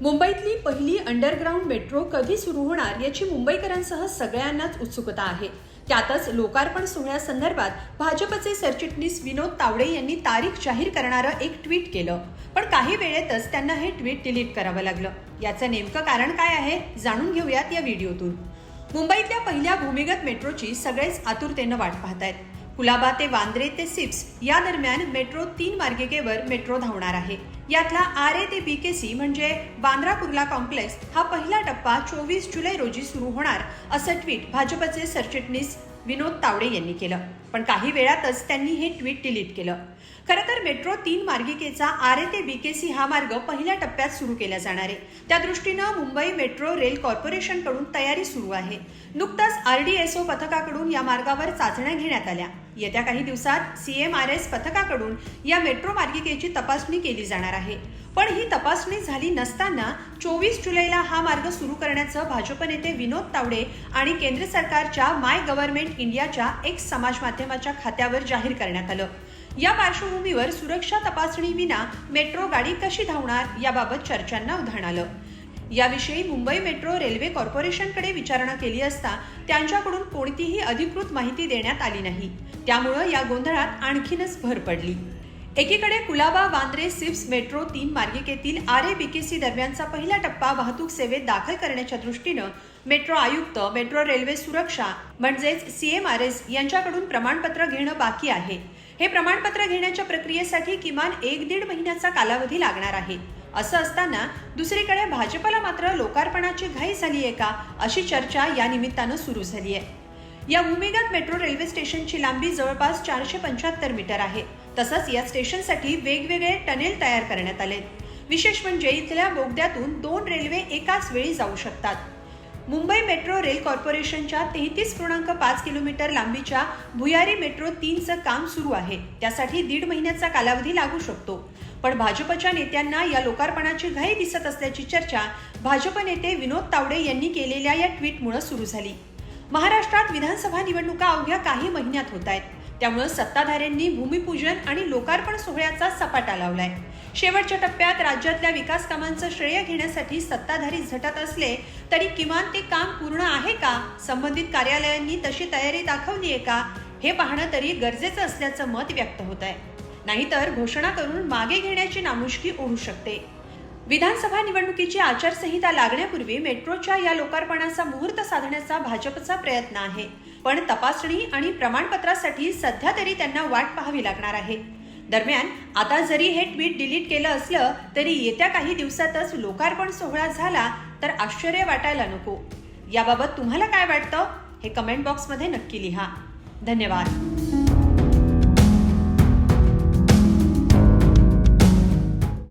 मुंबईतली पहिली underground metro कधी सुरू होणार याची मुंबईकरांसह सगळ्यांनाच उत्सुकता आहे। त्यातच लोकार्पण सोहळ्यासंदर्भात भाजपचे सरचिटणीस विनोद तावडे यांनी तारीख जाहीर करणारं एक ट्विट केलं, पण काही वेळेतच त्यांना हे ट्विट डिलीट करावं लागलं। याचं नेमकं कारण काय आहे जाणून घेऊयात या व्हिडिओतून। मुंबईतल्या पहिल्या भूमिगत मेट्रोची सगळेच आतुरतेनं वाट पाहतायत। कुलाबा ते वांद्रे ते सिप्स या दरम्यान मेट्रो 3 मार्गिकेवर मेट्रो धावणार आहे। यातला आरे ते बीकेसी म्हणजे बांद्रा कुर्ला कॉम्प्लेक्स हा पहिला टप्पा 24 जुलै रोजी सुरू होणार असं ट्विट भाजपचे सरचिटणीस विनोद तावडे यांनी केलं, पण काही वेळातच त्यांनी हे ट्विट डिलीट केलं। खरं तर मेट्रो 3 मार्गिकेचा आरे ते बीकेसी हा मार्ग पहिल्या टप्प्यात सुरू केला जाणार आहे। त्या दृष्टीनं मुंबई मेट्रो रेल कॉर्पोरेशनकडून तयारी सुरू आहे। नुकताच RDSO पथकाकडून या मार्गावर चाचण्या घेण्यात आल्या। येत्या काही दिवसात CMRS पथकाकडून या मेट्रो मार्गिकेची तपासणी केली जाणार आहे। पण ही तपासणी झाली नसताना 24 जुलैला हा मार्ग सुरू करण्याचं भाजप नेते विनोद तावडे आणि केंद्र सरकारच्या माय गव्हर्नमेंट इंडियाच्या X समाज माध्यमाच्या खात्यावर जाहीर करण्यात आलं। या पार्श्वभूमीवर सुरक्षा तपासणी विना मेट्रो गाडी कशी धावणार याबाबत चर्चांना उधाण आलं। याविषयी मुंबई मेट्रो रेल्वे कॉर्पोरेशनकडे विचारणा केली असता त्यांच्याकडून कोणतीही अधिकृत माहिती देण्यात आली नाही। त्यामुळे या गोंधळात आणखीनच भर पडली। एकीकडे कुलाबा वांद्रे सिप्स मेट्रो 3 मार्गिकेतील आरे बीकेसी दरम्यानचा पहिला टप्पा वाहतूक सेवेत दाखल करण्याच्या दृष्टीनं मेट्रो आयुक्त, मेट्रो रेल्वे सुरक्षा म्हणजेच CMRS यांच्याकडून प्रमाणपत्र घेणं बाकी आहे। हे प्रमाणपत्र घेण्याच्या प्रक्रियेसाठी किमान 1-1.5 महिन्याचा कालावधी लागणार आहे। असं असताना दुसरीकडे भाजपला मात्र लोकार्पणाची घाई झाली आहे का अशी चर्चा या निमित्तानं सुरू झाली आहे। या भूमिगत मेट्रो रेल्वे स्टेशनची लांबी जवळपास 475 मीटर आहे। तसंच या स्टेशनसाठी वेगवेगळे टनेल तयार करण्यात आले। विशेष म्हणजे इथल्या बोगद्यातून 2 रेल्वे एकाच वेळी जाऊ शकतात। मुंबई मेट्रो रेल कॉर्पोरेशनच्या 33.5 किलोमीटर लांबीच्या भुयारी मेट्रो 3चं काम सुरू आहे। त्यासाठी 1.5 महिन्याचा कालावधी लागू शकतो। पण भाजपच्या नेत्यांना या लोकार्पणाची घाई दिसत असल्याची चर्चा भाजप नेते विनोद तावडे यांनी केलेल्या या ट्विटमुळे सुरू झाली। महाराष्ट्रात विधानसभा निवडणुका अवघ्या काही महिन्यात होत आहेत, त्यामुळे सत्ताधाऱ्यांनी भूमिपूजन आणि लोकार्पण सोहळ्याचा सपाटा लावलाय। शेवटच्या टप्प्यात राज्यातल्या विकास कामांचं श्रेय घेण्यासाठी सत्ताधारी झटत असले तरी किमान ते काम पूर्ण आहे का, संबंधित कार्यालयांनी तशी तयारी दाखवली आहे का हे पाहणं तरी गरजेचं असल्याचं मत व्यक्त होत आहे। नाहीतर घोषणा करून मागे घेण्याची नामुष्की ओढू शकते। विधानसभा निवडणुकीची आचारसंहिता लागण्यापूर्वी मेट्रोच्या या लोकार्पणाचा मुहूर्त साधण्याचा भाजपचा प्रयत्न आहे, पण तपासणी आणि प्रमाणपत्रासाठी सध्या तरी त्यांना वाट पाहावी लागणार आहे। दरम्यान आता जरी हे ट्विट डिलीट केलं असलं तरी येत्या काही दिवसातच लोकार्पण सोहळा झाला तर आश्चर्य वाटायला नको। याबाबत तुम्हाला काय वाटतं हे कमेंट बॉक्समध्ये नक्की लिहा। धन्यवाद।